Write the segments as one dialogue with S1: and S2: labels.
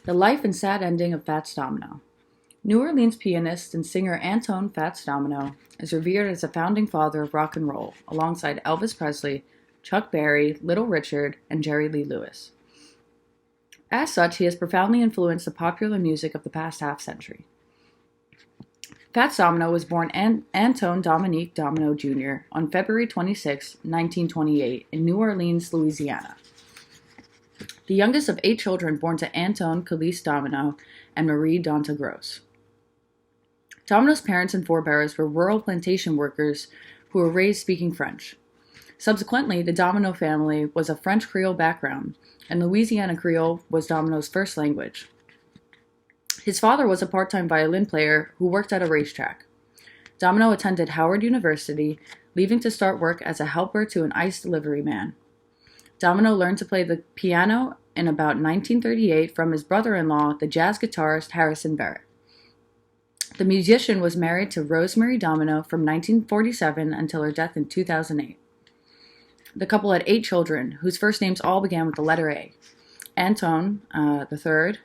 S1: The life and sad ending of Fats Domino. New Orleans pianist and singer Antone Fats Domino is revered as a founding father of rock and roll, alongside Elvis Presley, Chuck Berry, Little Richard, and Jerry Lee Lewis. As such, he has profoundly influenced the popular music of the past half century. Fats Domino was born Antone Dominique Domino Jr. on February 26, 1928, in New Orleans, Louisiana. The youngest of 8 children born to Antone Calise Domino and Marie Donta Gross. Domino's parents and forebears were rural plantation workers who were raised speaking French. Subsequently, the Domino family was of French Creole background, and Louisiana Creole was Domino's first language. His father was a part-time violin player who worked at a racetrack. Domino attended Howard University, leaving to start work as a helper to an ice delivery man. Domino learned to play the piano in about 1938 from his brother-in-law, the jazz guitarist Harrison Barrett. The musician was married to Rosemary Domino from 1947 until her death in 2008. The couple had 8 children, whose first names all began with the letter A. Antone, the third,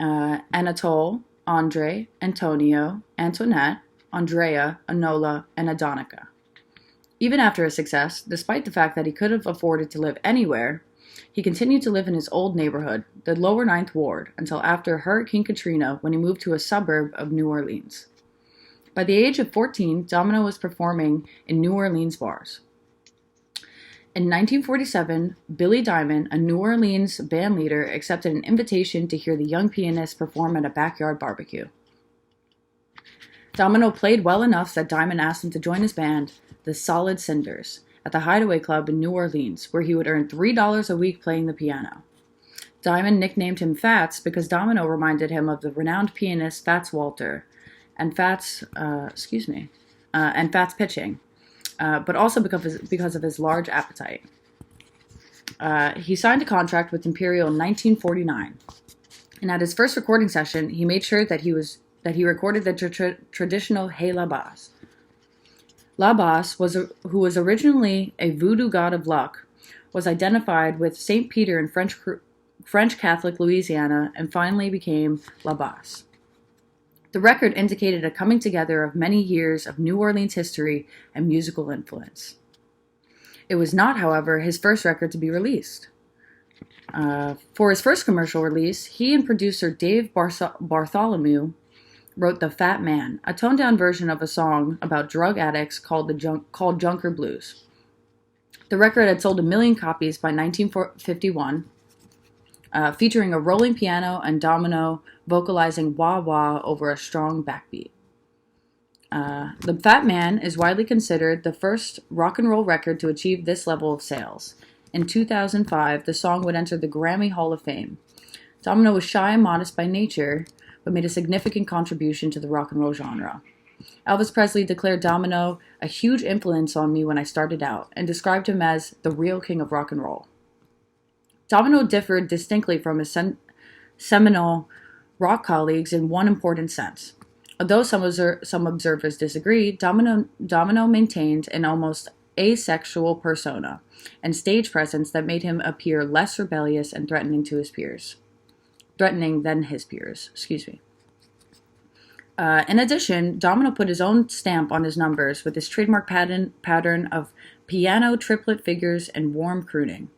S1: Anatole, Andre, Antonio, Antoinette, Andrea, Anola, and Adonica. Even after his success, despite the fact that he could have afforded to live anywhere, he continued to live in his old neighborhood, the lower Ninth Ward, until after Hurricane Katrina, when he moved to a suburb of New Orleans. By the age of 14, Domino was performing in New Orleans bars. In 1947, Billy Diamond, a New Orleans band leader, accepted an invitation to hear the young pianist perform at a backyard barbecue. Domino played well enough that Diamond asked him to join his band, the Solid Cinders, at the Hideaway Club in New Orleans, where he would earn $3 a week playing the piano. Diamond nicknamed him Fats because Domino reminded him of the renowned pianist Fats Walter, and Fats pitching. But also because of his large appetite. He signed a contract with Imperial in 1949, and at his first recording session, he made sure that he recorded the traditional Hey La Basse. La Basse, who was originally a voodoo god of luck, was identified with Saint Peter in French Catholic Louisiana, and finally became La Basse. The record indicated a coming together of many years of New Orleans history and musical influence. It was not, however, his first record to be released. For his first commercial release, he and producer Dave Bartholomew wrote The Fat Man, a toned-down version of a song about drug addicts called Junker Blues. The record had sold 1 million copies by 1951, featuring a rolling piano and Domino vocalizing wah wah over a strong backbeat. The Fat Man is widely considered the first rock and roll record to achieve this level of sales. In 2005, the song would enter the Grammy Hall of Fame. Domino was shy and modest by nature, but made a significant contribution to the rock and roll genre. Elvis Presley declared Domino a huge influence on me when I started out, and described him as the real king of rock and roll. Domino differed distinctly from his seminal rock colleagues in one important sense. Although some observers disagreed, Domino maintained an almost asexual persona and stage presence that made him appear less rebellious and threatening than his peers. In addition, Domino put his own stamp on his numbers with his trademark pattern of piano triplet figures and warm croning.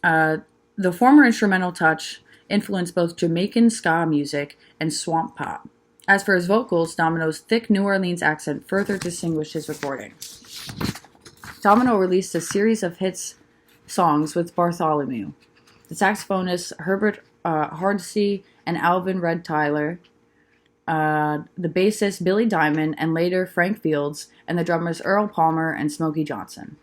S1: The former instrumental touch influenced both Jamaican ska music and swamp pop. As for his vocals, Domino's thick New Orleans accent further distinguished his recording. Domino released a series of hits songs with Bartholomew, the saxophonists Herbert Hardesty and Alvin Red Tyler, the bassist Billy Diamond, and later Frank Fields, and the drummers Earl Palmer and Smokey Johnson.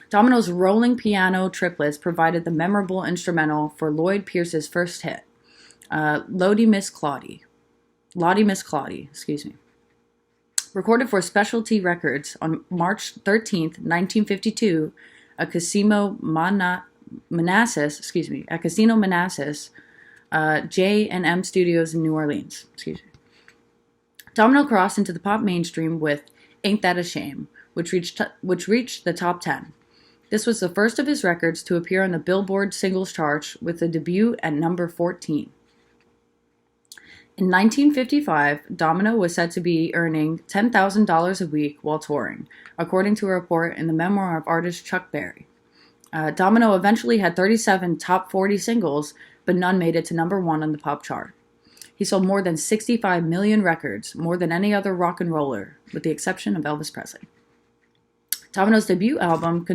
S1: Domino's rolling piano triplets provided the memorable instrumental for Lloyd Pierce's first hit, Lottie Miss Claudie. Recorded for Specialty Records on March 13th, 1952, at Casino Manassas, J&M Studios in New Orleans. Domino crossed into the pop mainstream with Ain't That a Shame, which reached the top 10. This was the first of his records to appear on the Billboard singles chart with a debut at number 14. In 1955, Domino was said to be earning $10,000 a week while touring, according to a report in the memoir of artist Chuck Berry. Domino eventually had 37 top 40 singles, but none made it to number 1 on the pop chart. He sold more than 65 million records, more than any other rock and roller, with the exception of Elvis Presley. Domino's debut album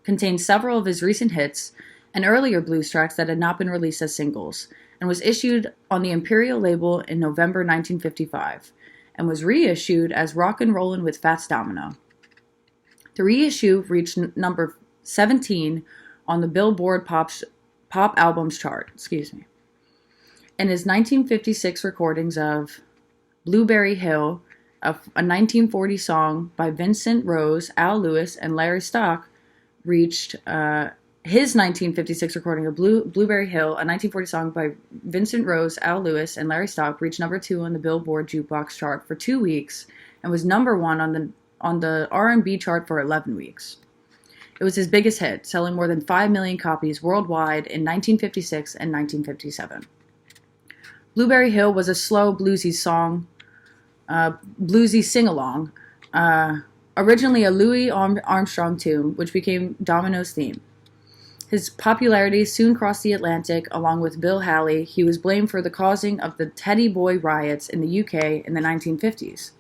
S1: contained several of his recent hits and earlier blues tracks that had not been released as singles, and was issued on the Imperial label in November 1955, and was reissued as Rockin' Rollin' with Fats Domino. The reissue reached number 17 on the Billboard Pop Albums chart. In his 1956 recordings of Blueberry Hill, a 1940 song by Vincent Rose, Al Lewis, and Larry Stock, reached his 1956 recording of Blueberry Hill, a 1940 song by Vincent Rose, Al Lewis, and Larry Stock, reached number 2 on the Billboard Jukebox chart for 2 weeks and was number 1 on the R&B chart for 11 weeks. It was his biggest hit, selling more than 5 million copies worldwide in 1956 and 1957. Blueberry Hill was a slow, bluesy sing-along, originally a Louis Armstrong tune, which became Domino's theme. His popularity soon crossed the Atlantic. Along with Bill Haley, he was blamed for the causing of the Teddy Boy riots in the UK in the 1950s.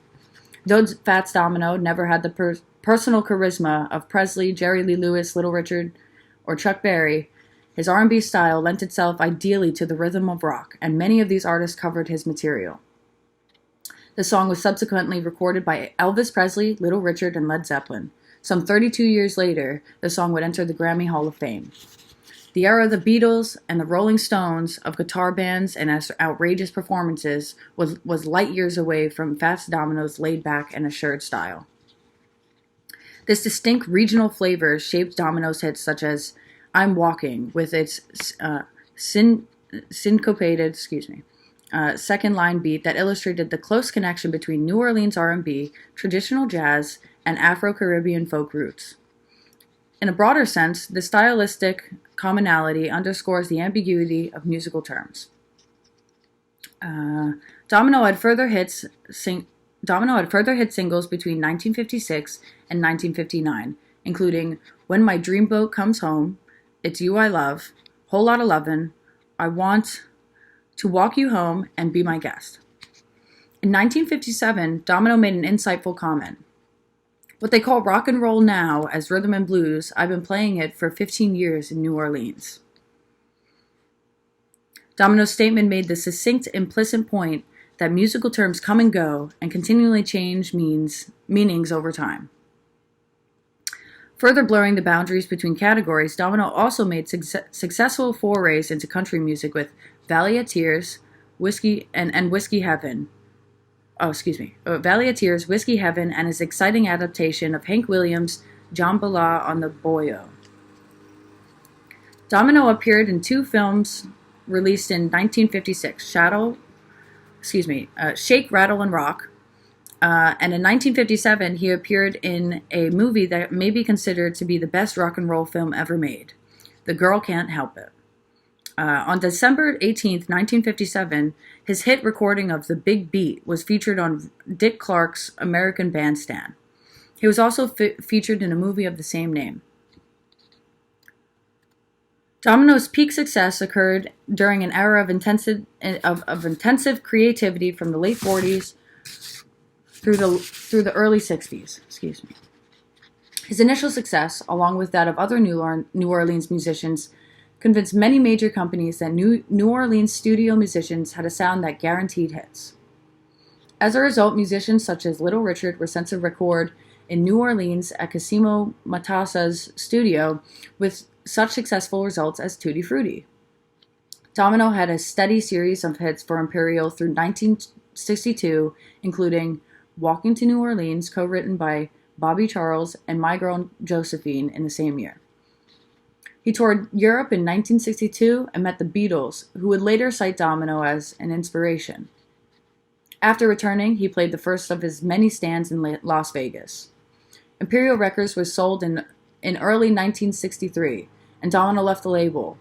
S1: Though Fats Domino never had the personal charisma of Presley, Jerry Lee Lewis, Little Richard, or Chuck Berry, his R&B style lent itself ideally to the rhythm of rock, and many of these artists covered his material. The song was subsequently recorded by Elvis Presley, Little Richard, and Led Zeppelin. Some 32 years later, the song would enter the Grammy Hall of Fame. The era of the Beatles and the Rolling Stones, of guitar bands and outrageous performances, was light years away from Fats Domino's laid-back and assured style. This distinct regional flavor shaped Domino's hits such as I'm Walking, with its syncopated second line beat that illustrated the close connection between New Orleans R&B, traditional jazz, and Afro-Caribbean folk roots. In a broader sense, the stylistic commonality underscores the ambiguity of musical terms. Domino had further hit singles between 1956 and 1959, including When My Dreamboat Comes Home, It's You I Love, Whole Lotta Lovin', I Want to Walk You Home, and Be My Guest. In 1957, Domino made an insightful comment. What they call rock and roll now as rhythm and blues, I've been playing it for 15 years in New Orleans. Domino's statement made the succinct, implicit point that musical terms come and go and continually change meanings over time. Further blurring the boundaries between categories, Domino also made successful forays into country music with Valley of Tears, Whiskey Heaven. Valley of Tears, Whiskey Heaven, and his exciting adaptation of Hank Williams' Jambalaya on the Boyo. Domino appeared in 2 films released in 1956, Shake, Rattle, and Rock. And in 1957, he appeared in a movie that may be considered to be the best rock and roll film ever made, The Girl Can't Help It. On December 18, 1957, his hit recording of The Big Beat was featured on Dick Clark's American Bandstand. He was also featured in a movie of the same name. Domino's peak success occurred during an era of intensive creativity from the late 40s through the early 60s. His initial success, along with that of other New Orleans musicians, convinced many major companies that New Orleans studio musicians had a sound that guaranteed hits. As a result, musicians such as Little Richard were sent to record in New Orleans at Cosimo Matassa's studio with such successful results as Tutti Frutti. Domino had a steady series of hits for Imperial through 1962, including Walking to New Orleans, co-written by Bobby Charles and My Girl Josephine in the same year. He toured Europe in 1962 and met the Beatles, who would later cite Domino as an inspiration. After returning, he played the first of his many stands in Las Vegas. Imperial Records was sold in in early 1963, and Domino left the label.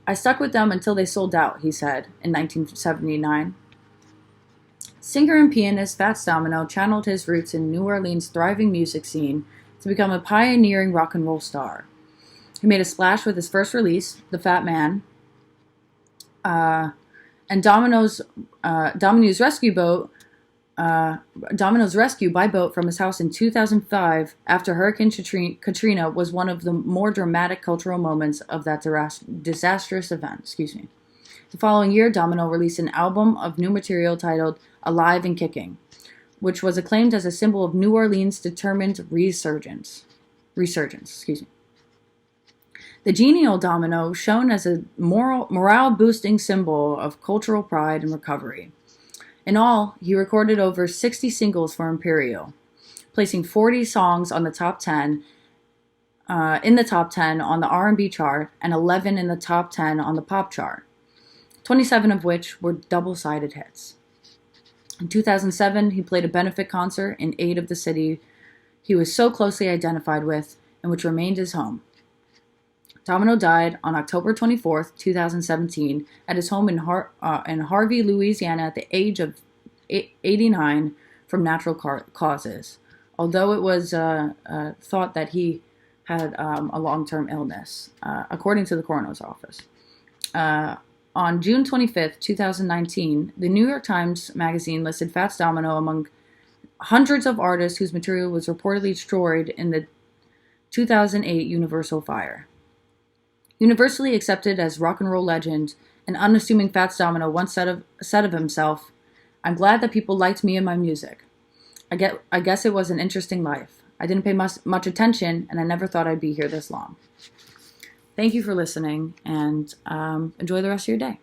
S1: I stuck with them until they sold out, he said, in 1979. Singer and pianist Fats Domino channeled his roots in New Orleans' thriving music scene to become a pioneering rock and roll star. He made a splash with his first release, The Fat Man, and Domino's rescue by boat from his house in 2005 after Hurricane Katrina was one of the more dramatic cultural moments of that disastrous event. The following year, Domino released an album of new material titled Alive and Kicking, which was acclaimed as a symbol of New Orleans' determined resurgence. The genial Domino shone as a morale-boosting symbol of cultural pride and recovery. In all, he recorded over 60 singles for Imperial, placing 40 songs on the top 10, in the top 10 on the R&B chart, and 11 in the top 10 on the pop chart, 27 of which were double-sided hits. In 2007, he played a benefit concert in aid of the city he was so closely identified with and which remained his home. Domino died on October 24, 2017, at his home in Harvey, Louisiana, at the age of 89 from natural causes, although it was thought that he had a long-term illness, according to the coroner's office. On June 25, 2019, the New York Times Magazine listed Fats Domino among hundreds of artists whose material was reportedly destroyed in the 2008 Universal fire. Universally accepted as rock and roll legend and unassuming Fats Domino once said of himself, "I'm glad that people liked me and my music. I guess it was an interesting life. I didn't pay much attention, and I never thought I'd be here this long." Thank you for listening, and enjoy the rest of your day.